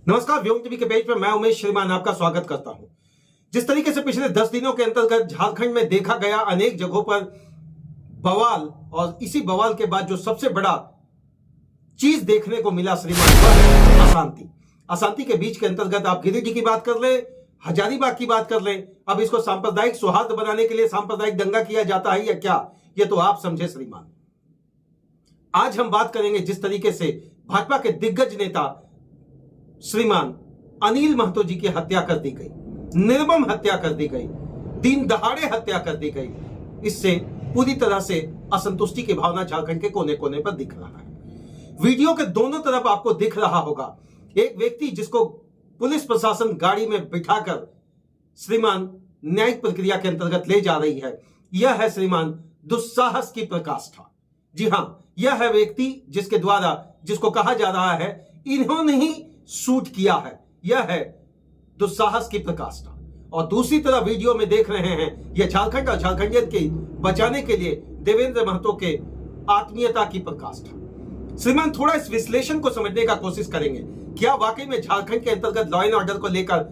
नमस्कार, व्योम टीवी के पेज पर मैं उमेश श्रीमान आपका स्वागत करता हूं। जिस तरीके से पिछले 10 दिनों के अंतर्गत झारखंड में देखा गया अनेक जगहों पर बवाल, और इसी बवाल के बाद जो सबसे बड़ा चीज देखने को मिला श्रीमान, वह है अशांति। अशांति के बीच के अंतर्गत आप गिरिडीह की बात कर ले, हजारीबाग की बात कर ले, अब इसको सांप्रदायिक सौहार्द बनाने के लिए सांप्रदायिक दंगा किया जाता है या क्या, यह तो आप समझे श्रीमान। आज हम बात करेंगे जिस तरीके से भाजपा के दिग्गज नेता श्रीमान अनिल महतो जी की हत्या कर दी गई, निर्मम हत्या कर दी गई, दिन दहाड़े हत्या कर दी गई, इससे पूरी तरह से असंतुष्टि की भावना झारखंड के कोने कोने पर दिख रहा है। वीडियो के दोनों तरफ आपको दिख रहा होगा एक व्यक्ति जिसको पुलिस प्रशासन गाड़ी में बिठाकर श्रीमान न्यायिक प्रक्रिया के अंतर्गत ले जा रही है। यह है श्रीमान दुस्साहस की पराकाष्ठा। जी हां, यह है व्यक्ति जिसके द्वारा जिसको कहा जा रहा है इन्होंने ही शूट किया है। यह है दुस्साहस की पराकाष्ठा। और दूसरी तरफ वीडियो में देख रहे हैं यह झारखंड और झारखंडियत के बचाने के लिए देवेंद्र महतो के आत्मीयता की पराकाष्ठा। श्रीमान, थोड़ा इस विश्लेषण को समझने का कोशिश करेंगे। क्या वाकई में झारखंड के अंतर्गत लॉ एंड ऑर्डर को लेकर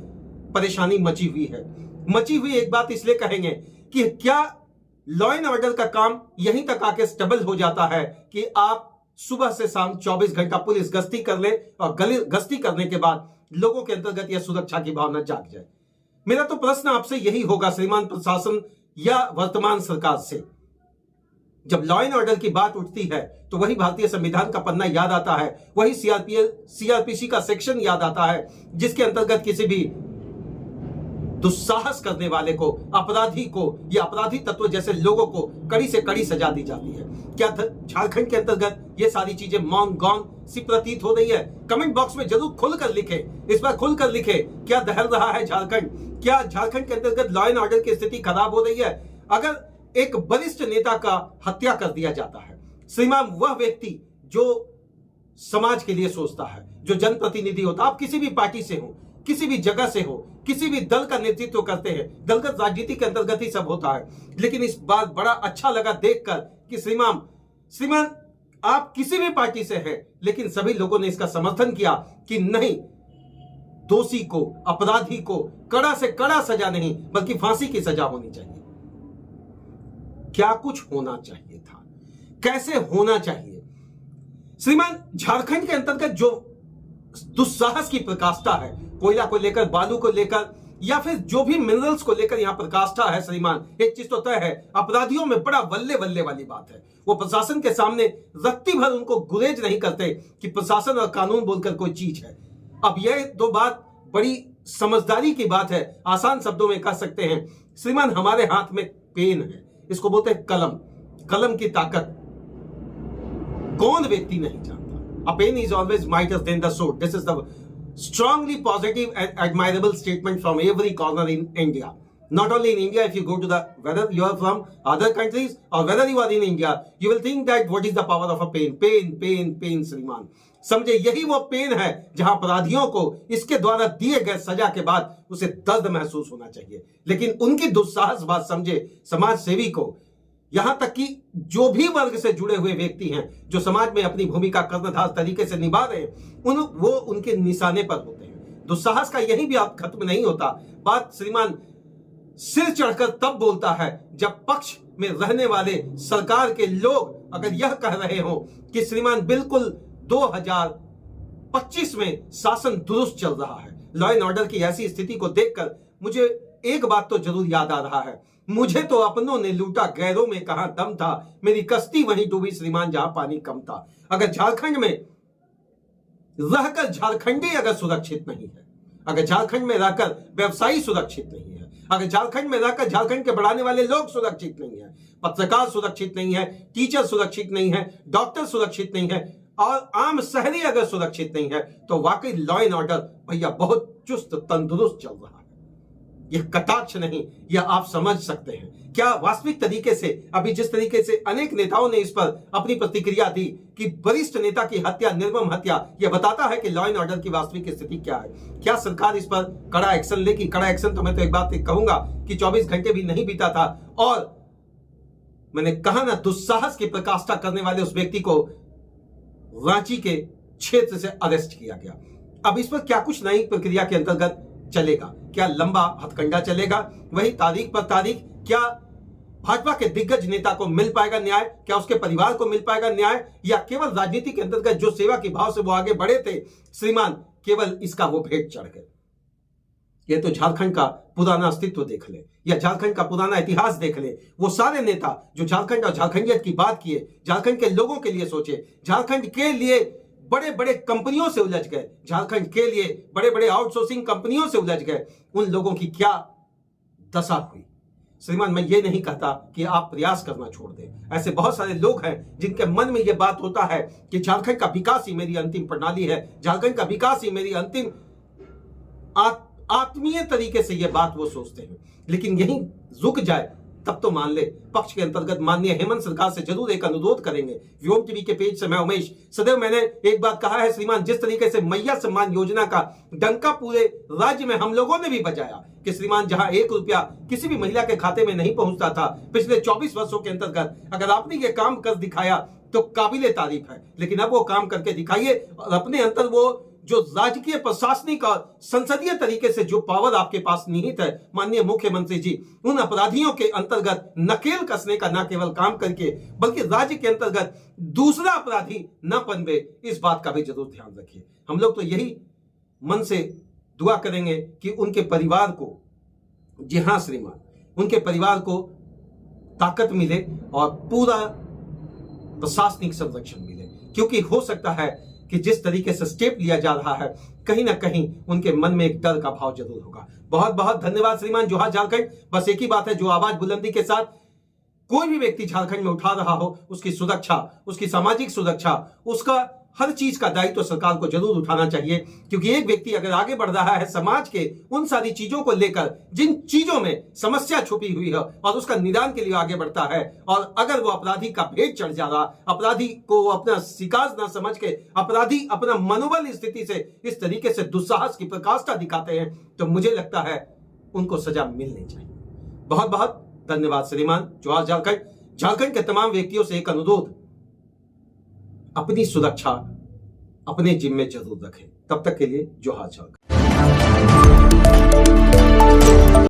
परेशानी मची हुई है? मची हुई एक बात इसलिए कहेंगे कि क्या लॉ एंड ऑर्डर का काम यहीं तक आके स्टेबल हो जाता है कि आप सुबह से शाम 24 घंटा पुलिस गश्ती कर ले और गश्ती करने के बाद लोगों के अंतर्गत यह सुरक्षा की भावना जाग जाए? मेरा तो प्रश्न आपसे यही होगा श्रीमान, प्रशासन या वर्तमान सरकार से। जब लॉ एंड ऑर्डर की बात उठती है तो वही भारतीय संविधान का पन्ना याद आता है, वही सीआरपीसी का सेक्शन याद आता है जिसके अंतर्गत किसी भी दुस्साहस करने वाले को, अपराधी को या अपराधी तत्व जैसे लोगों को कड़ी से कड़ी सजा दी जाती है। क्या झारखंड के अंतर्गत ये सारी चीजें मौन गौन सी प्रतीत हो रही है? कमेंट बॉक्स में जरूर खुलकर लिखे, इस बार खुलकर लिखे, क्या दहल रहा है झारखंड? क्या झारखंड के अंतर्गत लॉ एंड ऑर्डर की स्थिति खराब हो रही है? अगर एक वरिष्ठ नेता का हत्या कर दिया जाता है श्रीमान, वह व्यक्ति जो समाज के लिए सोचता है, जो जनप्रतिनिधि होता है, आप किसी भी पार्टी से हो, किसी भी जगह से हो, किसी भी दल का नेतृत्व करते हैं, दलगत राजनीति के अंतर्गत ही सब होता है। लेकिन इस बार बड़ा अच्छा लगा देखकर कि श्रीमान आप किसी भी पार्टी से हैं, लेकिन सभी लोगों ने इसका समर्थन किया कि नहीं, दोषी को, अपराधी को कड़ा से कड़ा सजा नहीं बल्कि फांसी की सजा होनी चाहिए। क्या कुछ होना चाहिए था, कैसे होना चाहिए? श्रीमान, झारखंड के अंतर्गत जो दुस्साहस की प्रकाष्ठा है, कोयला को लेकर, बालू को लेकर या फिर जो भी मिनरल्स को लेकर यहां प्रकाष्ठा है श्रीमान, एक चीज तो तय है, अपराधियों में बड़ा बल्ले बल्ले वाली बात है। वो प्रशासन के सामने रत्ती भर उनको गुरेज नहीं करते कि प्रशासन और कानून बोलकर कोई चीज है। अब यह तो बात बड़ी समझदारी की बात है, आसान शब्दों में कह सकते हैं श्रीमान, हमारे हाथ में पेन है, इसको बोलते हैं कलम। कलम की ताकत कौन व्यक्ति नहीं जानता? A pen is always mightier than the sword. This is the strongly positive and admirable statement from every corner in India. Not only in India, if you go to whether you are from other countries or whether you are in India, you will think that what is the power of a pen? Pain, श्रीमान। समझे, यही वो pen है जहां अपराधियों को इसके द्वारा दिए गए सजा के बाद उसे दर्द महसूस होना चाहिए। लेकिन उनकी दुस्साहस बात समझे, समाज सेवी को, यहां तक कि जो भी वर्ग से जुड़े हुए व्यक्ति हैं, जो समाज में अपनी भूमिका कर्णधार तरीके से निभा रहे हैं, वो उनके निशाने पर होते हैं। दुस्साहस का यही भी आप खत्म नहीं होता। बात श्रीमान सिर चढ़कर तब बोलता है जब पक्ष में रहने वाले सरकार के लोग अगर यह कह रहे हो कि श्रीमान बिल्कुल 2025 में शासन दुरुस्त चल रहा है। लॉ एंड ऑर्डर की ऐसी स्थिति को देखकर मुझे एक बात तो जरूर याद आ रहा है, मुझे तो अपनों ने लूटा, गैरों में कहां दम था, मेरी कश्ती वहीं डूबी श्रीमान जहां पानी कम था। अगर झारखंड में रहकर झारखंडी अगर सुरक्षित नहीं है, अगर झारखंड में रहकर व्यवसायी सुरक्षित नहीं है, अगर झारखंड में रहकर झारखंड के बढ़ाने वाले लोग सुरक्षित नहीं है, पत्रकार सुरक्षित नहीं है, टीचर सुरक्षित नहीं है, डॉक्टर सुरक्षित नहीं है और आम शहरी अगर सुरक्षित नहीं है, तो वाकई लॉ एंड ऑर्डर भैया बहुत चुस्त तंदुरुस्त चल रहा है। यह कटाक्ष नहीं, यह आप समझ सकते हैं। क्या वास्तविक तरीके से अभी जिस तरीके से अनेक नेताओं ने इस पर अपनी प्रतिक्रिया दी कि वरिष्ठ नेता की हत्या, निर्मम हत्या, यह बताता है कि लॉ एंड ऑर्डर की वास्तविक स्थिति क्या है। क्या सरकार इस पर कड़ा एक्शन लेगी? कड़ा एक्शन तो मैं तो एक बात कहूंगा कि 24 घंटे भी नहीं बीता था और मैंने कहा ना, दुस्साहस की प्रकाष्ठा करने वाले उस व्यक्ति को रांची के क्षेत्र से अरेस्ट किया गया। अब इस पर क्या कुछ नई प्रक्रिया के अंतर्गत चलेगा? क्या लंबा हथकंडा चलेगा? वही तारीख पर तारीख क्या भाजपा के दिग्गज नेता को मिल पाएगा न्याय? क्या उसके परिवार को मिल पाएगा न्याय? या केवल राजनीति के अंतर्गत जो सेवा के भाव से वो आगे बढ़े थे श्रीमान, केवल इसका वो भेंट चढ़ गए? ये तो झारखंड का पुराना अस्तित्व देख ले, या झारखंड का पुराना इतिहास देख ले। वो सारे नेता जो झारखंड और झारखंडियत की बात किए, झारखंड के लोगों के लिए सोचे, झारखंड के लिए बड़े बड़े कंपनियों से उलझ गए, झारखंड के लिए बड़े बड़े आउटसोर्सिंग कंपनियों से उलझ गए, उन लोगों की क्या दशा हुई? श्रीमान, मैं ये नहीं कहता कि आप प्रयास करना छोड़ दें। ऐसे बहुत सारे लोग हैं जिनके मन में यह बात होता है कि झारखंड का विकास ही मेरी अंतिम प्रणाली है, झारखंड का विकास ही मेरी अंतिम आत्मीय तरीके से यह बात वो सोचते हैं। लेकिन यही रुक जाए तब तो मान ले। पक्ष के अंतर्गत माननीय हेमंत सरकार से जरूर एक अनुरोध करेंगे। व्योम टीवी के पेज से मैं उमेश, सदैव मैंने एक बात कहा है श्रीमान, जिस तरीके से मैया सम्मान योजना का डंका पूरे राज्य में हम लोगों ने भी बजाया कि श्रीमान, जहां 1 रुपया किसी भी महिला के खाते में नहीं पहुंचता था पिछले 24 वर्षों के अंतर्गत, अगर आपने ये काम कर दिखाया तो काबिले तारीफ है। लेकिन अब वो काम करके दिखाइए और अपने अंदर वो जो राजकीय, प्रशासनिक और संसदीय तरीके से जो पावर आपके पास निहित है माननीय मुख्यमंत्री जी, उन अपराधियों के अंतर्गत नकेल कसने का न केवल काम करके बल्कि राज्य के अंतर्गत दूसरा अपराधी न पनपे, इस बात का भी जरूर ध्यान रखिए। हम लोग तो यही मन से दुआ करेंगे कि उनके परिवार को, जी हां श्रीमान, उनके परिवार को ताकत मिले और पूरा प्रशासनिक संरक्षण मिले, क्योंकि हो सकता है कि जिस तरीके से स्टेप लिया जा रहा है कहीं ना कहीं उनके मन में एक डर का भाव जरूर होगा। बहुत बहुत धन्यवाद श्रीमान। जोहार झारखंड। बस एक ही बात है, जो आवाज बुलंदी के साथ कोई भी व्यक्ति झारखंड में उठा रहा हो, उसकी सुरक्षा, उसकी सामाजिक सुरक्षा, उसका हर चीज का दायित्व तो सरकार को जरूर उठाना चाहिए। क्योंकि एक व्यक्ति अगर आगे बढ़ रहा है समाज के उन सारी चीजों को लेकर जिन चीजों में समस्या छुपी हुई है और उसका निदान के लिए आगे बढ़ता है, और अगर वो अपराधी का भेद चढ़ जा रहा, अपराधी को अपना शिकार न समझ के अपराधी अपना मनोबल स्थिति से इस तरीके से दुस्साहस की प्रकाष्ठा दिखाते हैं, तो मुझे लगता है उनको सजा मिलनी चाहिए। बहुत बहुत धन्यवाद श्रीमान। जोहार झारखंड। झारखंड के तमाम व्यक्तियों से एक अनुरोध, अपनी सुरक्षा अपने जिम्मे जरूर रखें। तब तक के लिए जोहार झारखंड।